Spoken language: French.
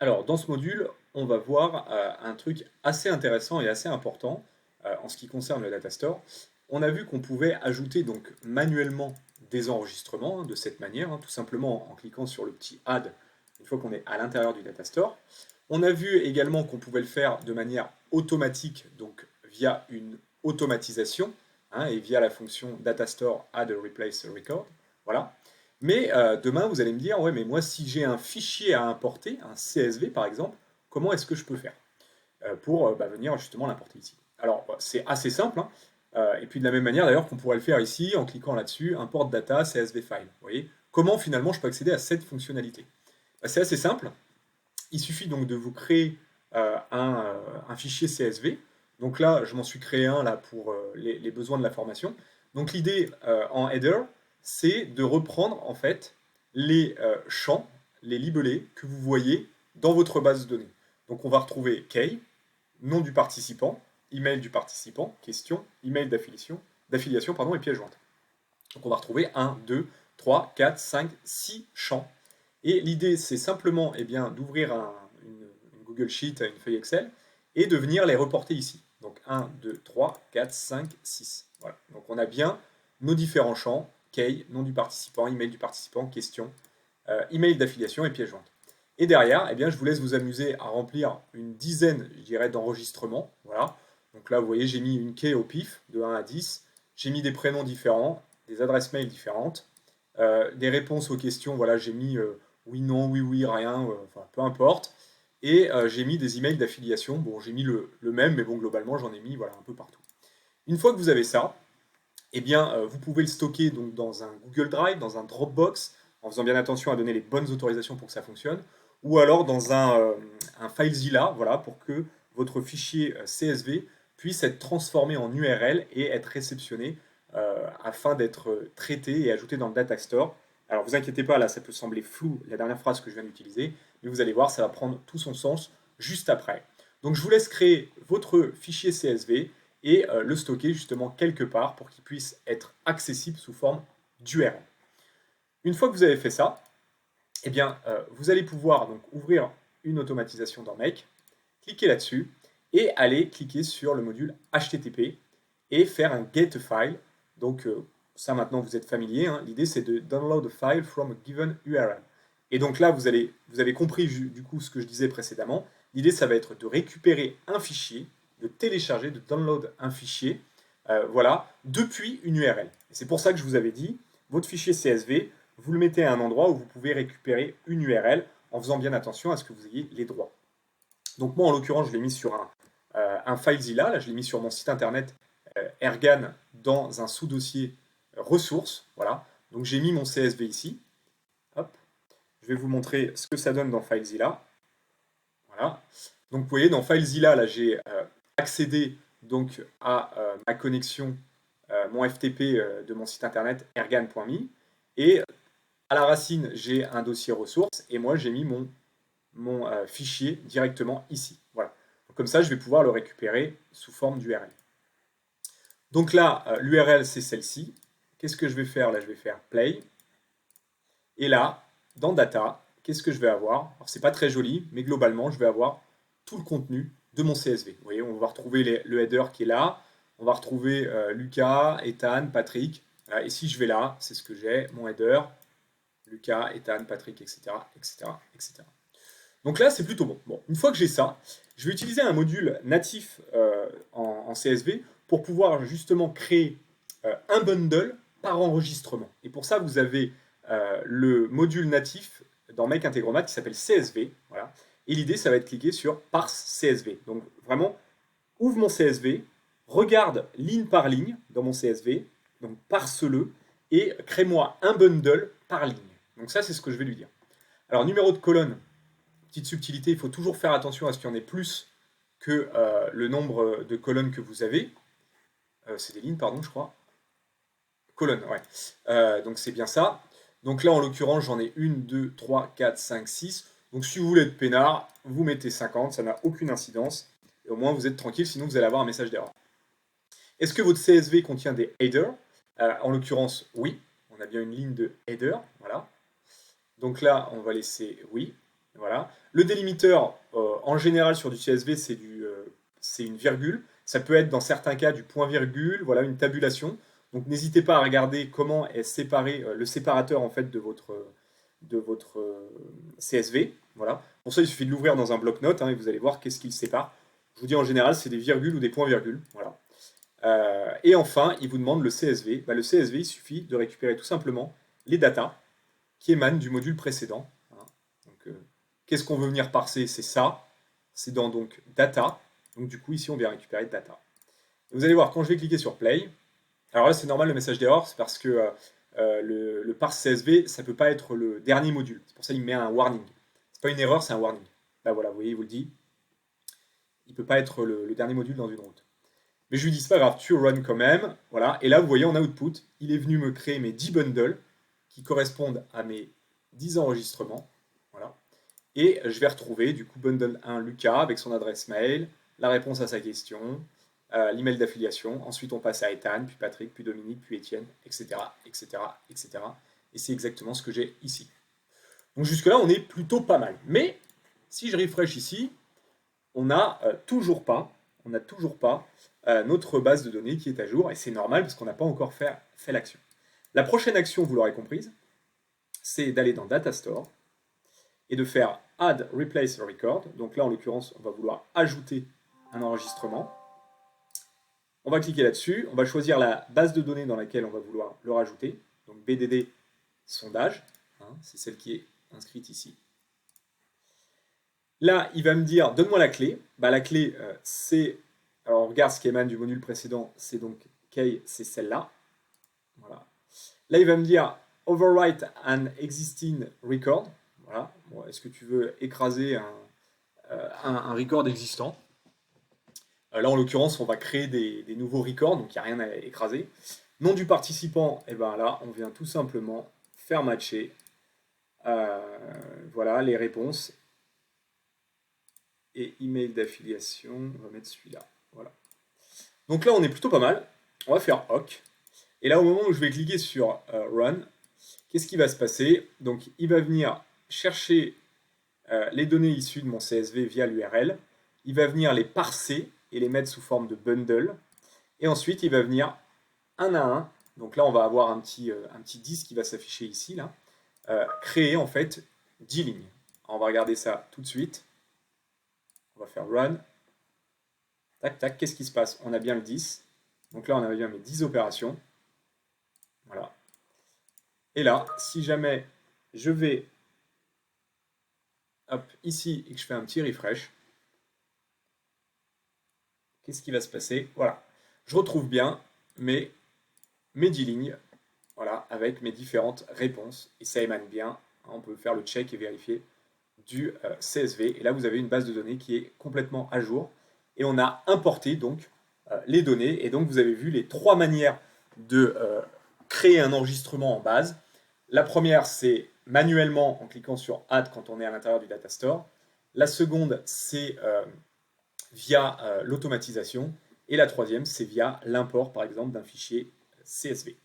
Alors, dans ce module, on va voir un truc assez intéressant et assez important en ce qui concerne le data store. On a vu qu'on pouvait ajouter donc manuellement des enregistrements de cette manière, tout simplement en cliquant sur le petit Add une fois qu'on est à l'intérieur du data store. On a vu également qu'on pouvait le faire de manière automatique, donc via une automatisation et via la fonction data store add replace record. Voilà. Mais demain, vous allez me dire, ouais, mais moi, si j'ai un fichier à importer, un CSV par exemple, comment est-ce que je peux faire pour venir justement l'importer ici? Alors, c'est assez simple, et puis de la même manière d'ailleurs qu'on pourrait le faire ici en cliquant là-dessus, import data CSV file. Vous voyez, comment finalement je peux accéder à cette fonctionnalité? C'est assez simple. Il suffit donc de vous créer un fichier CSV. Donc là, je m'en suis créé un là pour les besoins de la formation. Donc l'idée en header, c'est de reprendre en fait les champs, les libellés que vous voyez dans votre base de données. Donc on va retrouver key, nom du participant, email du participant, question, email d'affiliation pardon, et pièce jointe. Donc on va retrouver 1, 2, 3, 4, 5, 6 champs. Et l'idée, c'est simplement d'ouvrir une Google Sheet, une feuille Excel, et de venir les reporter ici. Donc 1, 2, 3, 4, 5, 6. Voilà. Donc on a bien nos différents champs, key, nom du participant, email du participant, question, email d'affiliation et pièce jointe. Et derrière, je vous laisse vous amuser à remplir une dizaine, je dirais, d'enregistrements. Voilà. Donc là, vous voyez, j'ai mis une key au pif, de 1 à 10. J'ai mis des prénoms différents, des adresses mail différentes, des réponses aux questions. Voilà, j'ai mis oui, non, oui, oui, rien, enfin, peu importe. Et j'ai mis des emails d'affiliation. Bon, j'ai mis le même, mais bon, globalement, j'en ai mis voilà, un peu partout. Une fois que vous avez ça, vous pouvez le stocker donc, dans un Google Drive, dans un Dropbox, en faisant bien attention à donner les bonnes autorisations pour que ça fonctionne, ou alors dans un FileZilla, voilà, pour que votre fichier CSV puisse être transformé en URL et être réceptionné afin d'être traité et ajouté dans le Data Store. Alors vous inquiétez pas, là ça peut sembler flou, la dernière phrase que je viens d'utiliser, mais vous allez voir, ça va prendre tout son sens juste après. Donc je vous laisse créer votre fichier CSV et le stocker justement quelque part pour qu'il puisse être accessible sous forme d'URL. Une fois que vous avez fait ça, vous allez pouvoir donc ouvrir une automatisation dans Make, cliquer là-dessus et aller cliquer sur le module HTTP et faire un get a file. Donc ça maintenant vous êtes familier, l'idée c'est de download a file from a given URL. Et donc là vous avez compris du coup ce que je disais précédemment. L'idée ça va être de récupérer un fichier, de télécharger, de download un fichier, voilà, depuis une URL. Et c'est pour ça que je vous avais dit, votre fichier CSV, vous le mettez à un endroit où vous pouvez récupérer une URL en faisant bien attention à ce que vous ayez les droits. Donc moi, en l'occurrence, je l'ai mis sur un FileZilla, là je l'ai mis sur mon site internet Ergan dans un sous-dossier ressources, voilà. Donc j'ai mis mon CSV ici, hop. Je vais vous montrer ce que ça donne dans FileZilla, voilà. Donc vous voyez, dans FileZilla, là j'ai accédé donc à ma connexion, mon FTP de mon site internet ergan.me, et à la racine, j'ai un dossier ressources, et moi j'ai mis mon fichier directement ici. Voilà. Donc, comme ça, je vais pouvoir le récupérer sous forme d'URL. Donc là, l'URL, c'est celle-ci. Qu'est-ce que je vais faire? Là, je vais faire play. Et là, dans data, qu'est-ce que je vais avoir? Alors, c'est pas très joli, mais globalement, je vais avoir tout le contenu de mon CSV. Vous voyez, on va retrouver le header qui est là. On va retrouver Lucas, Ethan, Patrick. Voilà. Et si je vais là, c'est ce que j'ai, mon header, Lucas, Ethan, Patrick, etc., etc., etc. Donc là, c'est plutôt bon. Bon, une fois que j'ai ça, je vais utiliser un module natif en CSV pour pouvoir justement créer un bundle par enregistrement. Et pour ça, vous avez le module natif dans Make Integromat qui s'appelle CSV. Voilà. Et l'idée, ça va être cliquer sur Parse CSV. Donc vraiment, ouvre mon CSV, regarde ligne par ligne dans mon CSV, donc parse-le, et crée-moi un bundle par ligne. Donc ça, c'est ce que je vais lui dire. Alors, numéro de colonne, petite subtilité, il faut toujours faire attention à ce qu'il y en ait plus que le nombre de colonnes que vous avez. C'est des lignes, pardon, je crois. Colonnes, ouais. Donc c'est bien ça. Donc là, en l'occurrence, j'en ai 1, 2, 3, 4, 5, 6. Donc si vous voulez être peinard, vous mettez 50, ça n'a aucune incidence. Et au moins, vous êtes tranquille, sinon vous allez avoir un message d'erreur. Est-ce que votre CSV contient des headers? En l'occurrence, oui. On a bien une ligne de header, voilà. Donc là, on va laisser oui. Voilà. Le délimiteur, en général sur du CSV, c'est une virgule. Ça peut être dans certains cas du point-virgule, voilà, une tabulation. Donc n'hésitez pas à regarder comment est séparé le séparateur en fait de votre CSV. Voilà. Pour ça, il suffit de l'ouvrir dans un bloc-notes et vous allez voir qu'est-ce qu'il sépare. Je vous dis en général, c'est des virgules ou des points-virgules. Voilà. Et enfin, il vous demande le CSV. Le CSV, il suffit de récupérer tout simplement les datas qui émanent du module précédent. Voilà. Donc, qu'est-ce qu'on veut venir parser? C'est ça. C'est dans donc data. Donc du coup, ici, on vient récupérer data. Et vous allez voir, quand je vais cliquer sur play, alors là, c'est normal le message d'erreur, c'est parce que le parse CSV, ça ne peut pas être le dernier module. C'est pour ça qu'il met un warning. C'est pas une erreur, c'est un warning. Là, voilà, vous voyez, il vous le dit. Il ne peut pas être le dernier module dans une route. Mais je lui dis, c'est pas grave, tu run quand même. Voilà. Et là, vous voyez, en output, il est venu me créer mes 10 bundles qui correspondent à mes 10 enregistrements. Voilà. Et je vais retrouver, du coup, bundle 1, Lucas, avec son adresse mail, la réponse à sa question, l'email d'affiliation. Ensuite, on passe à Ethan, puis Patrick, puis Dominique, puis Étienne, etc., etc., etc. Et c'est exactement ce que j'ai ici. Donc jusque-là, on est plutôt pas mal. Mais si je refresh ici, on n'a toujours pas notre base de données qui est à jour, et c'est normal parce qu'on n'a pas encore fait l'action. La prochaine action, vous l'aurez comprise, c'est d'aller dans Data Store et de faire Add Replace Record. Donc là, en l'occurrence, on va vouloir ajouter un enregistrement. On va cliquer là-dessus, on va choisir la base de données dans laquelle on va vouloir le rajouter. Donc BDD sondage, c'est celle qui est inscrite ici. Là, il va me dire, donne-moi la clé. La clé, c'est, alors on regarde ce qui émane du module précédent, c'est donc key, c'est celle-là. Voilà. Là, il va me dire, overwrite an existing record. Voilà. Bon, est-ce que tu veux écraser un record existant? Là, en l'occurrence, on va créer des nouveaux records, donc il n'y a rien à écraser. Nom du participant, et bien là, on vient tout simplement faire matcher voilà, les réponses. Et email d'affiliation, on va mettre celui-là. Voilà. Donc là, on est plutôt pas mal. On va faire OK. Et là, au moment où je vais cliquer sur Run, qu'est-ce qui va se passer? Donc, il va venir chercher les données issues de mon CSV via l'URL. Il va venir les parser et les mettre sous forme de bundle. Et ensuite, il va venir un à un. Donc là, on va avoir un petit 10 qui va s'afficher ici, là. Créer en fait 10 lignes. On va regarder ça tout de suite. On va faire Run. Tac, tac, qu'est-ce qui se passe? On a bien le 10. Donc là, on a bien mes 10 opérations. Voilà. Et là, si jamais je vais ici et que je fais un petit refresh, qu'est-ce qui va se passer? Voilà. Je retrouve bien mes 10 lignes, voilà, avec mes différentes réponses. Et ça émane bien. On peut faire le check et vérifier du CSV. Et là, vous avez une base de données qui est complètement à jour. Et on a importé donc les données. Et donc, vous avez vu les 3 manières de créer un enregistrement en base. La première, c'est manuellement en cliquant sur Add quand on est à l'intérieur du Data Store. La seconde, c'est via l'automatisation. Et la troisième, c'est via l'import, par exemple, d'un fichier CSV.